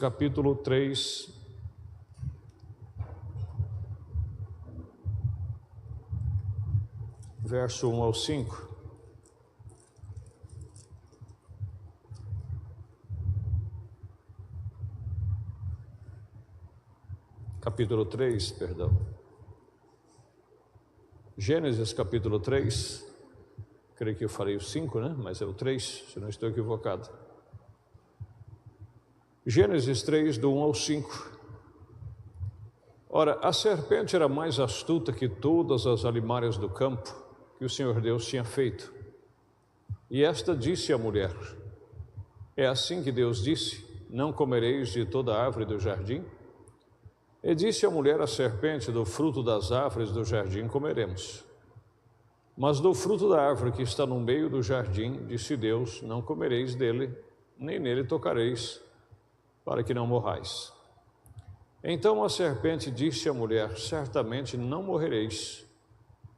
capítulo 3, verso 1 ao 5. Capítulo 3, perdão. Gênesis capítulo 3, creio que eu falei o 5, né? Mas é o 3, se não estou equivocado. Gênesis 3, do 1 ao 5. Ora, a serpente era mais astuta que todas as alimárias do campo que o Senhor Deus tinha feito. E esta disse à mulher: é assim que Deus disse: não comereis de toda a árvore do jardim? E disse a mulher à serpente: do fruto das árvores do jardim comeremos. Mas do fruto da árvore que está no meio do jardim, disse Deus: não comereis dele, nem nele tocareis, para que não morrais. Então a serpente disse à mulher: certamente não morrereis,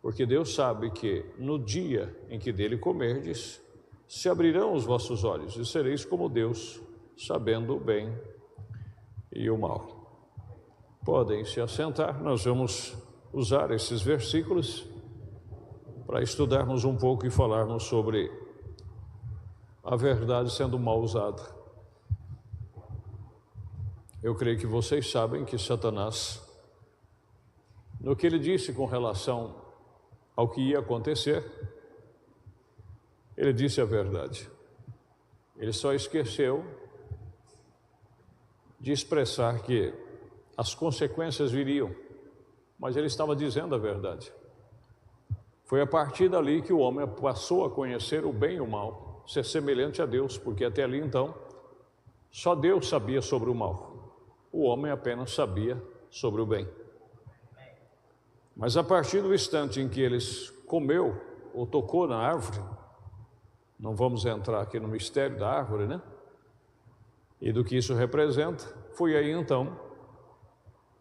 porque Deus sabe que no dia em que dele comerdes, se abrirão os vossos olhos e sereis como Deus, sabendo o bem e o mal. Podem se assentar, nós vamos usar esses versículos para estudarmos um pouco e falarmos sobre a verdade sendo mal usada. Eu creio que vocês sabem que Satanás, no que ele disse com relação ao que ia acontecer, ele disse a verdade. Ele só esqueceu de expressar que as consequências viriam, mas ele estava dizendo a verdade. Foi a partir dali que o homem passou a conhecer o bem e o mal, ser semelhante a Deus, porque até ali então, só Deus sabia sobre o mal. O homem apenas sabia sobre o bem. Mas a partir do instante em que eles comeu ou tocou na árvore, não vamos entrar aqui no mistério da árvore, né? E do que isso representa, foi aí então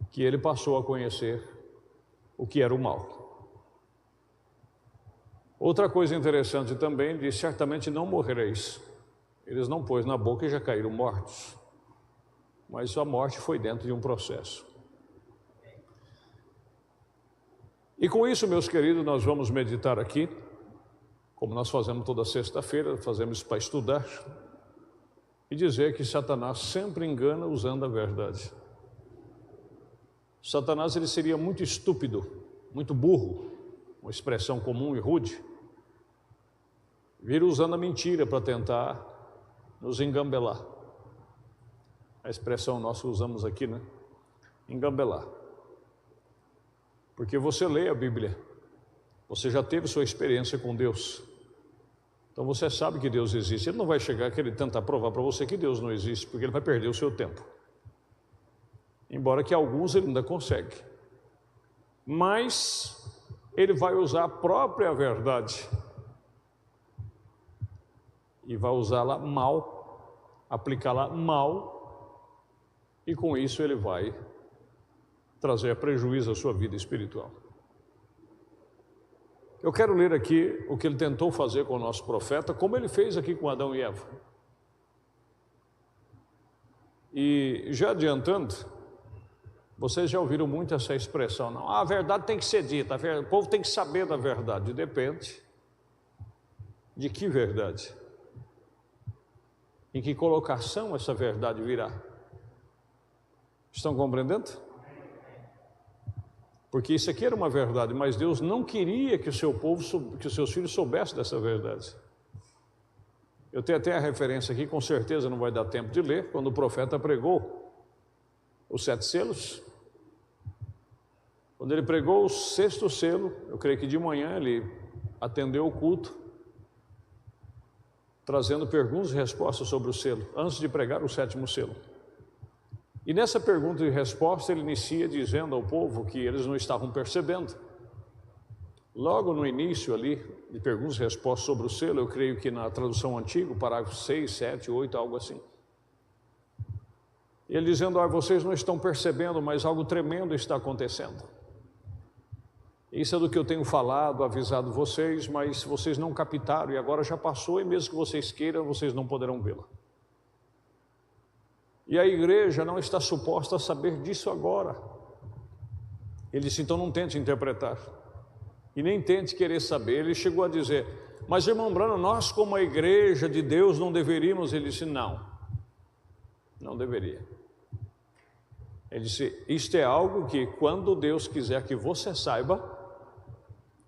que ele passou a conhecer o que era o mal. Outra coisa interessante também, ele disse: certamente não morrereis. Eles não pôs na boca e já caíram mortos. Mas a morte foi dentro de um processo. E com isso, meus queridos, nós vamos meditar aqui, como nós fazemos toda sexta-feira, fazemos isso para estudar, e dizer que Satanás sempre engana usando a verdade. Satanás, ele seria muito estúpido, muito burro, uma expressão comum e rude, vir usando a mentira para tentar nos engambelar. A expressão nós usamos aqui, né? Engambelar. Porque você lê a Bíblia, você já teve sua experiência com Deus, então você sabe que Deus existe. Ele não vai chegar a querer tentar provar para você que Deus não existe, porque ele vai perder o seu tempo. Embora que alguns ele ainda consegue. Mas ele vai usar a própria verdade e vai usá-la mal, aplicá-la mal, e com isso ele vai trazer prejuízo à sua vida espiritual. Eu quero ler aqui o que ele tentou fazer com o nosso profeta, como ele fez aqui com Adão e Eva. E já adiantando, vocês já ouviram muito essa expressão, não? A verdade tem que ser dita, o povo tem que saber da verdade. Depende de que verdade, em que colocação essa verdade virá. Estão compreendendo? Porque isso aqui era uma verdade, mas Deus não queria que o seu povo, que os seus filhos soubessem dessa verdade. Eu tenho até a referência aqui, com certeza não vai dar tempo de ler, quando o profeta pregou os 7 selos. Quando ele pregou o 6º selo, eu creio que de manhã ele atendeu o culto, trazendo perguntas e respostas sobre o selo, antes de pregar o 7º selo. E nessa pergunta e resposta ele inicia dizendo ao povo que eles não estavam percebendo. Logo no início ali, de perguntas e respostas sobre o selo, eu creio que na tradução antiga, parágrafo 6, 7, 8, algo assim. Ele dizendo: vocês não estão percebendo, mas algo tremendo está acontecendo. Isso é do que eu tenho falado, avisado vocês, mas vocês não captaram e agora já passou, e mesmo que vocês queiram, vocês não poderão vê-la. E a igreja não está suposta a saber disso agora. Ele disse, então não tente interpretar. E nem tente querer saber. Ele chegou a dizer, mas irmão Branham, nós como a igreja de Deus não deveríamos. Ele disse, não deveria. Ele disse, isto é algo que quando Deus quiser que você saiba,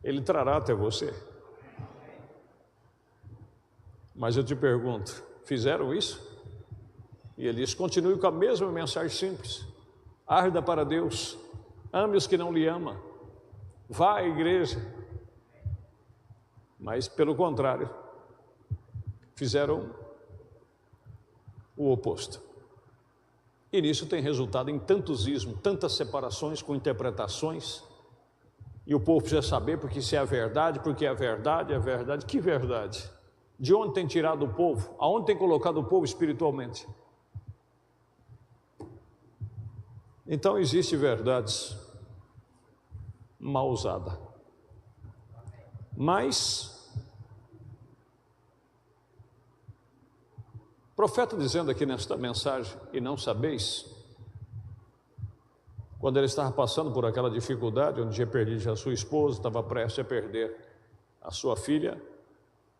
Ele trará até você. Mas eu te pergunto, fizeram isso? E ele disse, continue com a mesma mensagem simples. Arda para Deus, ame os que não lhe amam, vá à igreja. Mas pelo contrário, fizeram o oposto. E nisso tem resultado em tantos ismos, tantas separações com interpretações. E o povo precisa saber porque se é a verdade, porque é verdade. Que verdade? De onde tem tirado o povo? Aonde tem colocado o povo espiritualmente? Então existe verdades mal usadas. Mas o profeta dizendo aqui nesta mensagem, e não sabeis, quando ele estava passando por aquela dificuldade, onde tinha perdido a sua esposa, estava prestes a perder a sua filha,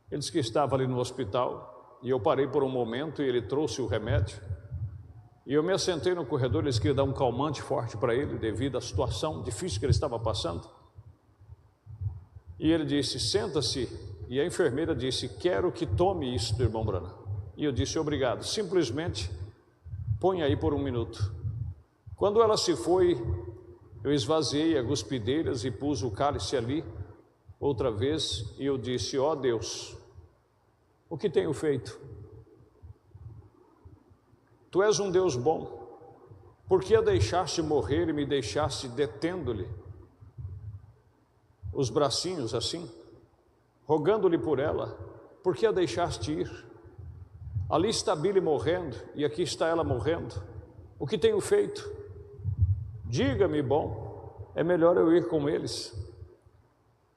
ele disse que estava ali no hospital, e eu parei por um momento, e ele trouxe o remédio, e eu me assentei no corredor, ele disse que ia dar um calmante forte para ele, devido à situação difícil que ele estava passando, e ele disse, senta-se, e a enfermeira disse, quero que tome isso, irmão Branham. E eu disse, obrigado, simplesmente põe aí por um minuto. Quando ela se foi, eu esvaziei as guspideiras e pus o cálice ali, outra vez, e eu disse, ó Deus, o que tenho feito? Tu és um Deus bom, por que a deixaste morrer e me deixaste detendo-lhe os bracinhos assim, rogando-lhe por ela, por que a deixaste ir? Ali está Billy morrendo e aqui está ela morrendo, o que tenho feito? Diga-me, bom, é melhor eu ir com eles.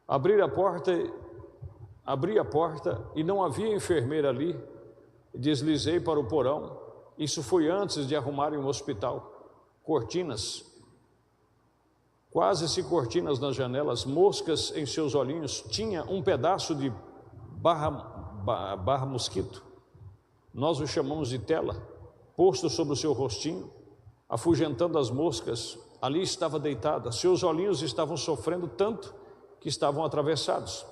Abri a porta e não havia enfermeira ali, deslizei para o porão, isso foi antes de arrumarem um hospital, cortinas, quase-se cortinas nas janelas, moscas em seus olhinhos, tinha um pedaço de barra mosquito, nós o chamamos de tela, posto sobre o seu rostinho, afugentando as moscas, ali estava deitada, seus olhinhos estavam sofrendo tanto que estavam atravessados.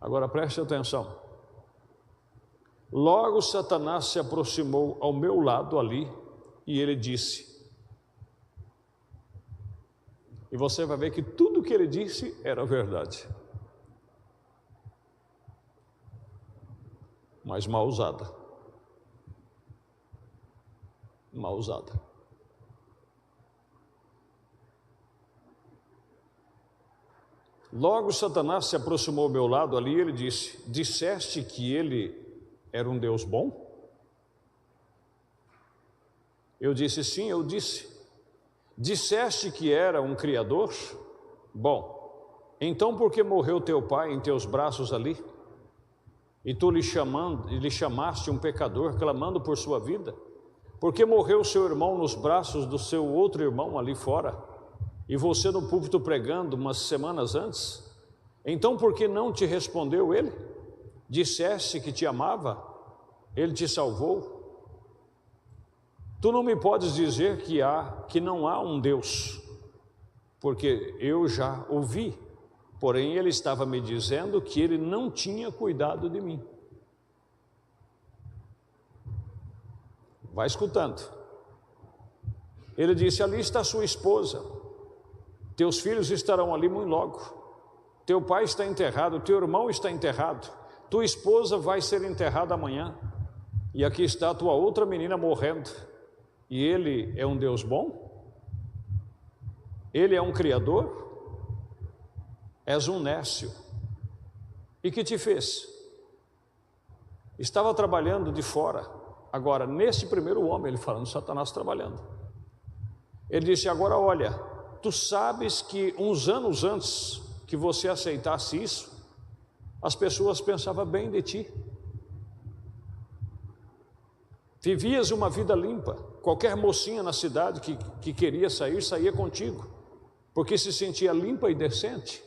Agora preste atenção, logo Satanás se aproximou ao meu lado ali, e ele disse, e você vai ver que tudo que ele disse era verdade, mas mal usada. Mal usada. Logo Satanás se aproximou ao meu lado ali e ele disse, disseste que ele era um Deus bom? Eu disse, sim, eu disse. Disseste que era um Criador? Bom, então por que morreu teu pai em teus braços ali? E tu lhe chamaste um pecador, clamando por sua vida? Por que morreu seu irmão nos braços do seu outro irmão ali fora? E você no púlpito pregando umas semanas antes? Então por que não te respondeu ele? Disseste que te amava? Ele te salvou? Tu não me podes dizer que não há um Deus, porque eu já ouvi, porém ele estava me dizendo que ele não tinha cuidado de mim. Vai escutando. Ele disse, ali está sua esposa, teus filhos estarão ali muito logo, teu pai está enterrado, teu irmão está enterrado, tua esposa vai ser enterrada amanhã, e aqui está a tua outra menina morrendo. E ele é um Deus bom? Ele é um Criador? És um nécio. E que te fez? Estava trabalhando de fora. Agora, nesse primeiro homem, ele falando, Satanás trabalhando. Ele disse, agora olha, tu sabes que uns anos antes que você aceitasse isso, as pessoas pensavam bem de ti. Vivias uma vida limpa. Qualquer mocinha na cidade que queria sair, saía contigo, porque se sentia limpa e decente.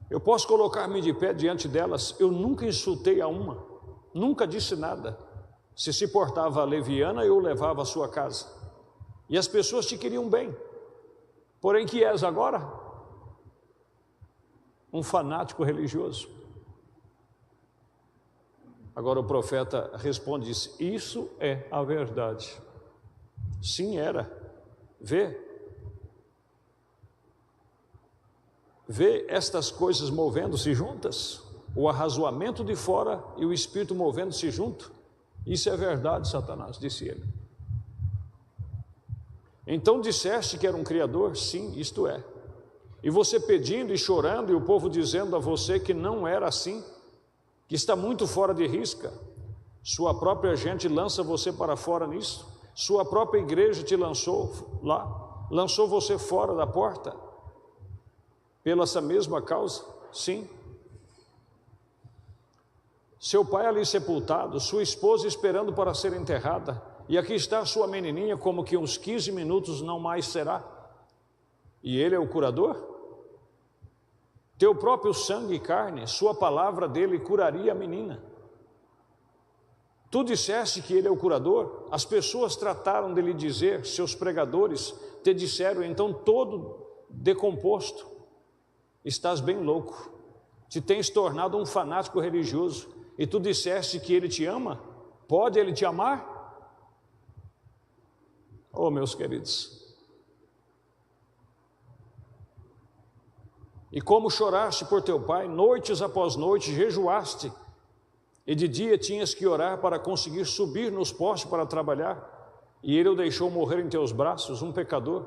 Eu posso colocar-me de pé diante delas. Eu nunca insultei a uma, nunca disse nada. Se portava leviana, eu levava à sua casa. E as pessoas te queriam bem. Porém, que és agora? Um fanático religioso. Agora o profeta responde e diz: isso é a verdade. Sim, era. Vê estas coisas movendo-se juntas, o arrazoamento de fora e o espírito movendo-se junto. Isso é verdade, Satanás, disse ele. Então disseste que era um criador? Sim, isto é. E você pedindo e chorando, e o povo dizendo a você que não era assim, que está muito fora de risca. Sua própria gente lança você para fora nisso. Sua própria igreja te lançou lá, lançou você fora da porta, pela essa mesma causa. Sim. Seu pai ali sepultado, sua esposa esperando para ser enterrada, e aqui está sua menininha, como que uns 15 minutos não mais será. E ele é o curador? Teu próprio sangue e carne, sua palavra dele curaria a menina. Tu disseste que ele é o curador? As pessoas trataram de lhe dizer, seus pregadores te disseram, então todo decomposto, estás bem louco, te tens tornado um fanático religioso, e tu disseste que ele te ama? Pode ele te amar? Oh, meus queridos, e como choraste por teu pai, noites após noite jejuaste, e de dia tinhas que orar para conseguir subir nos postes para trabalhar, e ele o deixou morrer em teus braços, um pecador.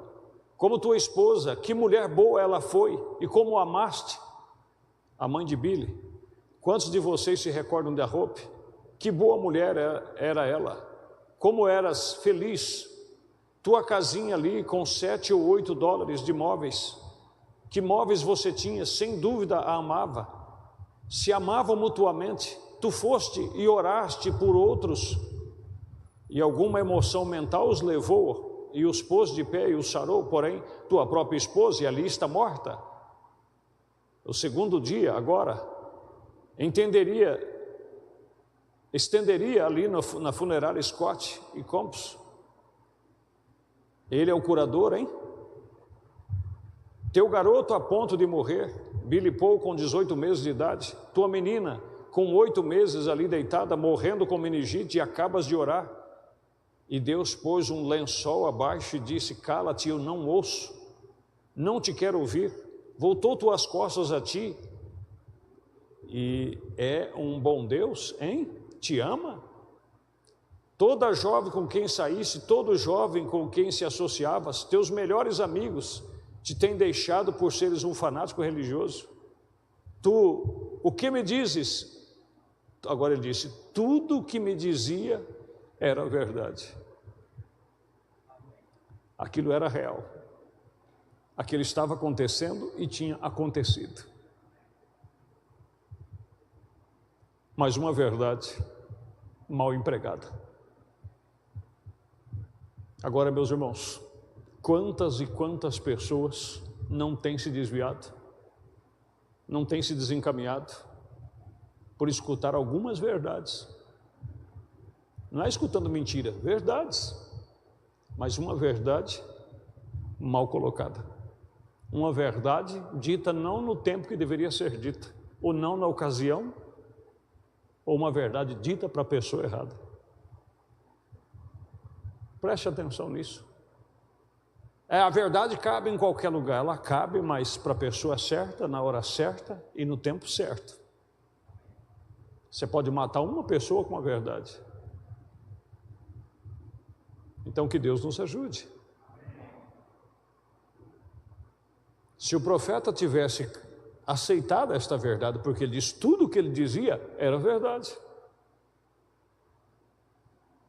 Como tua esposa, que mulher boa ela foi, e como amaste, a mãe de Bile. Quantos de vocês se recordam de Arrope? Que boa mulher era ela, como eras feliz, tua casinha ali com $7 ou $8 de móveis. Que móveis você tinha? Sem dúvida a amava, se amavam mutuamente. Tu foste e oraste por outros, e alguma emoção mental os levou e os pôs de pé e os sarou, porém tua própria esposa, e ali está morta. O segundo dia, agora, estenderia ali na funerária Scott e Campos. Ele é o curador, hein? Teu garoto a ponto de morrer, Billy Paul com 18 meses de idade, tua menina com 8 meses ali deitada, morrendo com meningite, e acabas de orar, e Deus pôs um lençol abaixo e disse: cala-te, eu não ouço, não te quero ouvir. Voltou tuas costas a ti, e é um bom Deus, hein? Te ama? Toda jovem com quem saísse, todo jovem com quem se associavas, teus melhores amigos te têm deixado por seres um fanático religioso. Tu, o que me dizes? Agora ele disse: tudo o que me dizia era verdade. Aquilo era real. Aquilo estava acontecendo e tinha acontecido. Mas uma verdade mal empregada. Agora, meus irmãos, quantas e quantas pessoas não têm se desviado, não têm se desencaminhado por escutar algumas verdades. Não é escutando mentira, verdades, mas uma verdade mal colocada. Uma verdade dita não no tempo que deveria ser dita, ou não na ocasião, ou uma verdade dita para a pessoa errada. Preste atenção nisso. A verdade cabe em qualquer lugar, ela cabe, mas para a pessoa certa, na hora certa e no tempo certo. Você pode matar uma pessoa com a verdade. Então que Deus nos ajude. Se o profeta tivesse aceitado esta verdade, porque ele diz tudo o que ele dizia era verdade,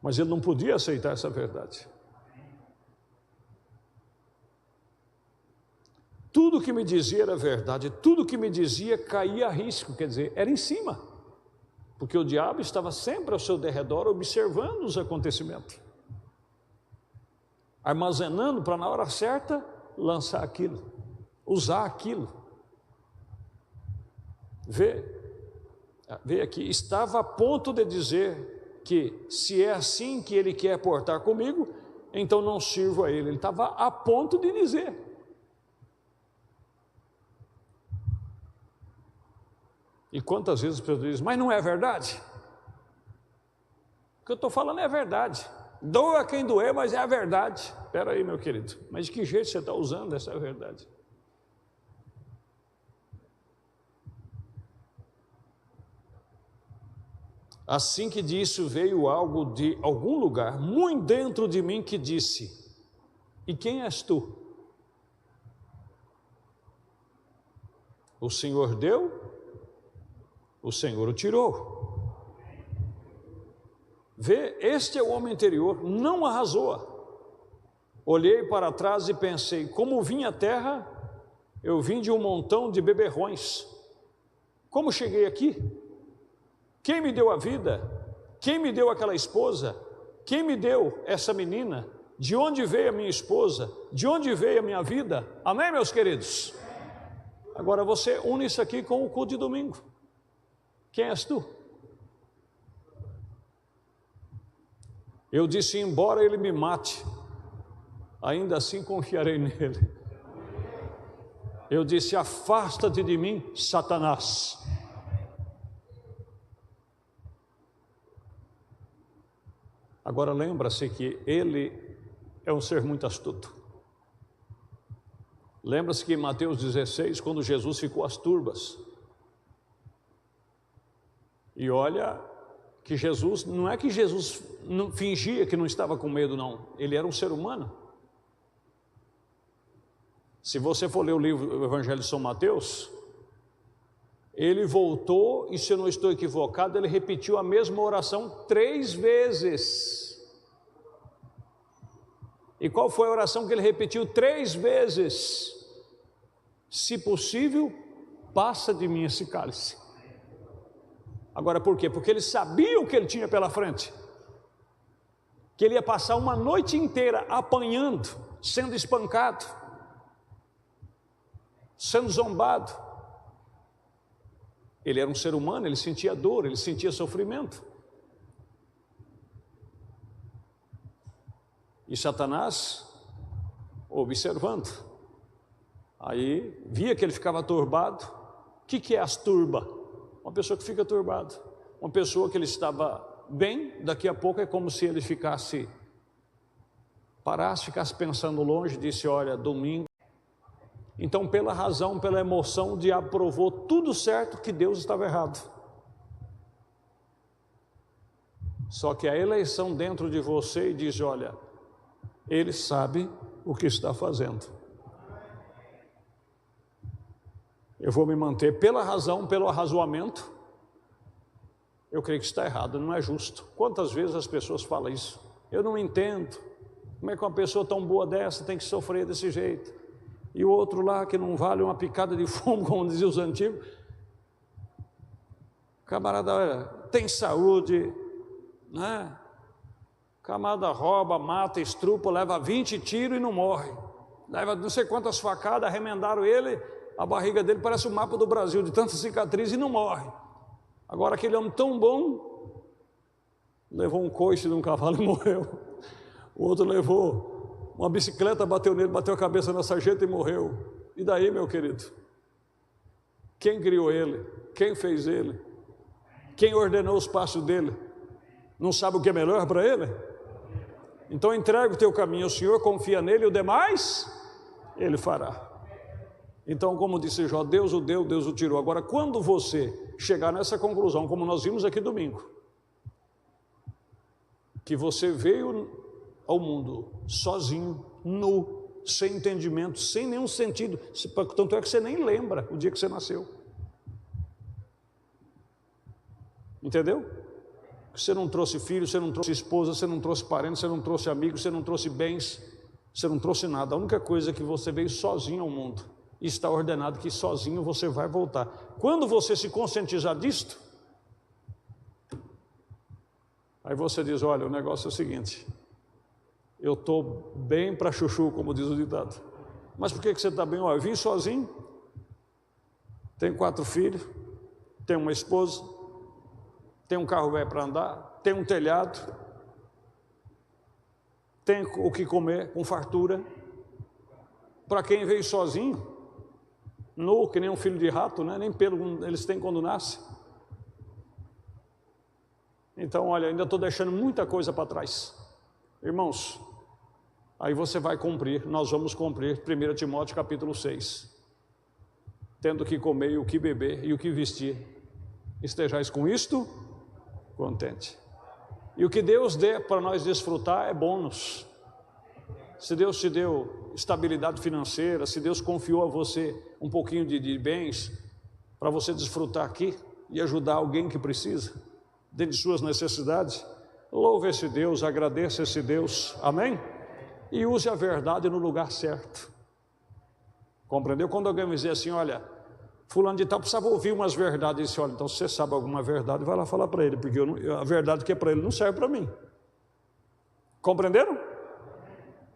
mas ele não podia aceitar essa verdade. Tudo que me dizia era verdade, tudo que me dizia caía a risco, quer dizer, era em cima. porque o diabo estava sempre ao seu derredor observando os acontecimentos, armazenando para na hora certa lançar aquilo, usar aquilo. Vê aqui, estava a ponto de dizer que se é assim que ele quer portar comigo, então não sirvo a ele. Ele estava a ponto de dizer. E quantas vezes as pessoas dizem, mas não é verdade? O que eu estou falando é verdade. Doa quem doer, mas é a verdade. Espera aí, meu querido, mas de que jeito você está usando essa verdade? Assim que disse, veio algo de algum lugar, muito dentro de mim, que disse, e quem és tu? O Senhor deu, o Senhor o tirou. Vê, este é o homem interior, não arrasou. Olhei para trás e pensei, como vim à terra, eu vim de um montão de beberrões. Como cheguei aqui? Quem me deu a vida? Quem me deu aquela esposa? Quem me deu essa menina? De onde veio a minha esposa? De onde veio a minha vida? Amém, meus queridos? Agora você une isso aqui com o culto de domingo. Quem és tu? Eu disse, embora ele me mate, ainda assim confiarei nele. Eu disse, afasta-te de mim, Satanás. Agora lembra-se que ele é um ser muito astuto. Lembra-se que em Mateus 16, quando Jesus ficou às turbas, e olha que Jesus, não é que Jesus não fingia que não estava com medo, não, ele era um ser humano. Se você for ler o livro do Evangelho de São Mateus, ele voltou, e se eu não estou equivocado, ele repetiu a mesma oração 3 vezes. E qual foi a oração que ele repetiu 3 vezes? Se possível, passa de mim esse cálice. Agora por quê? Porque ele sabia o que ele tinha pela frente. Que ele ia passar uma noite inteira apanhando, sendo espancado, sendo zombado. Ele era um ser humano, ele sentia dor, ele sentia sofrimento. E Satanás observando, aí via que ele ficava turbado. O que é asturba? Uma pessoa que fica turbado. Uma pessoa que ele estava bem, daqui a pouco é como se ele parasse, ficasse pensando longe, disse, olha, domingo. Então, pela razão, pela emoção, o diabo provou tudo certo que Deus estava errado. Só que a eleição dentro de você diz, olha, ele sabe o que está fazendo. Eu vou me manter pela razão, pelo arrazoamento. Eu creio que está errado, não é justo. Quantas vezes as pessoas falam isso? Eu não entendo. Como é que uma pessoa tão boa dessa tem que sofrer desse jeito? E o outro lá que não vale uma picada de fumo, como diziam os antigos. Camarada, olha, tem saúde, né? Camarada rouba, mata, estrupa, leva 20 tiros e não morre. Leva não sei quantas facadas, arremendaram ele, a barriga dele parece o mapa do Brasil, de tanta cicatriz, e não morre. Agora aquele homem tão bom, levou um coice de um cavalo e morreu. O outro levou uma bicicleta, bateu nele, bateu a cabeça na sarjeta e morreu. E daí, meu querido? Quem criou ele? Quem fez ele? Quem ordenou os passos dele? Não sabe o que é melhor para ele? Então entrega o teu caminho ao Senhor, confia nele, e o demais ele fará. Então, como disse Jó, Deus o deu, Deus o tirou. Agora, quando você chegar nessa conclusão, como nós vimos aqui domingo, que você veio ao mundo sozinho, nu, sem entendimento, sem nenhum sentido, tanto é que você nem lembra o dia que você nasceu. Entendeu? Você não trouxe filho, você não trouxe esposa, você não trouxe parentes, você não trouxe amigos, você não trouxe bens, você não trouxe nada. A única coisa é que você veio sozinho ao mundo. E está ordenado que sozinho você vai voltar. Quando você se conscientizar disto, Aí você diz, olha, o negócio é o seguinte, eu estou bem para chuchu, como diz o ditado. Mas por que você está bem? Olha, eu vim sozinho, tenho 4 filhos, tenho uma esposa, tenho um carro velho para andar, tenho um telhado, tenho o que comer com fartura. Para quem veio sozinho, nu, que nem um filho de rato, né? Nem pelo eles têm quando nasce. Então, olha, ainda estou deixando muita coisa para trás. Irmãos, aí você vai cumprir, nós vamos cumprir 1 Timóteo capítulo 6. Tendo o que comer, e o que beber e o que vestir, estejais com isto contente. E o que Deus dê para nós desfrutar é bônus. Se Deus te deu estabilidade financeira, se Deus confiou a você um pouquinho de bens para você desfrutar aqui e ajudar alguém que precisa, dentro de suas necessidades, louve esse Deus, agradeça esse Deus, amém? E use a verdade no lugar certo. Compreendeu? Quando alguém me dizer assim, olha, fulano de tal precisava ouvir umas verdades, eu disse, olha, então se você sabe alguma verdade, vai lá falar para ele, porque a verdade que é para ele não serve para mim. Compreenderam?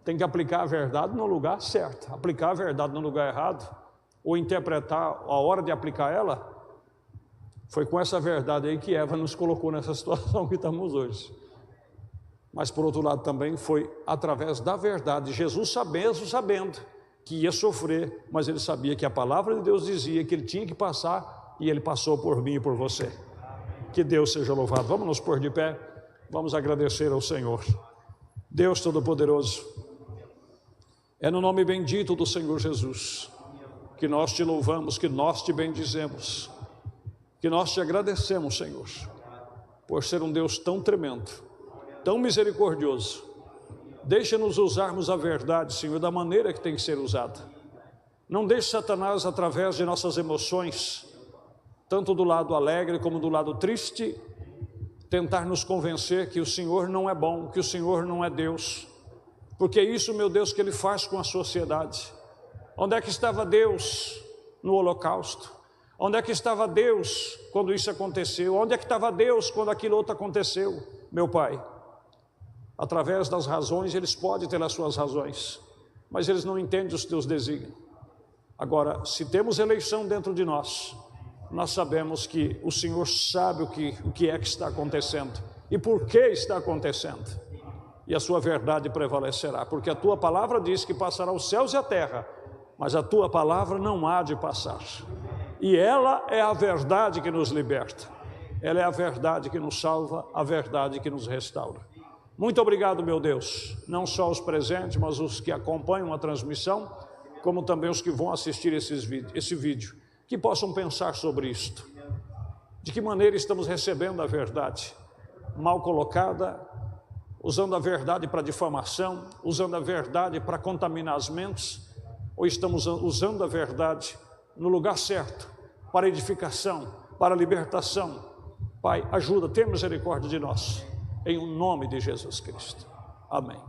Tem que aplicar a verdade no lugar certo. Aplicar a verdade no lugar errado, ou interpretar a hora de aplicar ela, foi com essa verdade aí que Eva nos colocou nessa situação que estamos hoje. Mas por outro lado também foi através da verdade. Jesus sabendo que ia sofrer, mas ele sabia que a palavra de Deus dizia que ele tinha que passar, e ele passou por mim e por você. Que Deus seja louvado. Vamos nos pôr de pé, vamos agradecer ao Senhor. Deus Todo-Poderoso, é no nome bendito do Senhor Jesus que nós te louvamos, que nós te bendizemos, que nós te agradecemos, Senhor, por ser um Deus tão tremendo, tão misericordioso. Deixa-nos usarmos a verdade, Senhor, da maneira que tem que ser usada. Não deixe Satanás, através de nossas emoções, tanto do lado alegre como do lado triste, tentar nos convencer que o Senhor não é bom, que o Senhor não é Deus. Porque é isso, meu Deus, que Ele faz com a sociedade. Onde é que estava Deus no Holocausto? Onde é que estava Deus quando isso aconteceu? Onde é que estava Deus quando aquilo outro aconteceu? Meu Pai, através das razões, eles podem ter as suas razões, mas eles não entendem os teus desígnios. Agora, se temos eleição dentro de nós, nós sabemos que o Senhor sabe o que é que está acontecendo e por que está acontecendo. E a sua verdade prevalecerá, porque a tua palavra diz que passará os céus e a terra, mas a tua palavra não há de passar. E ela é a verdade que nos liberta, ela é a verdade que nos salva, a verdade que nos restaura. Muito obrigado, meu Deus, não só os presentes, mas os que acompanham a transmissão, como também os que vão assistir esse vídeo, que possam pensar sobre isto. De que maneira estamos recebendo a verdade? Mal colocada, usando a verdade para difamação, usando a verdade para contaminar as mentes, ou estamos usando a verdade no lugar certo, para edificação, para libertação? Pai, ajuda, tenha misericórdia de nós, em nome de Jesus Cristo. Amém.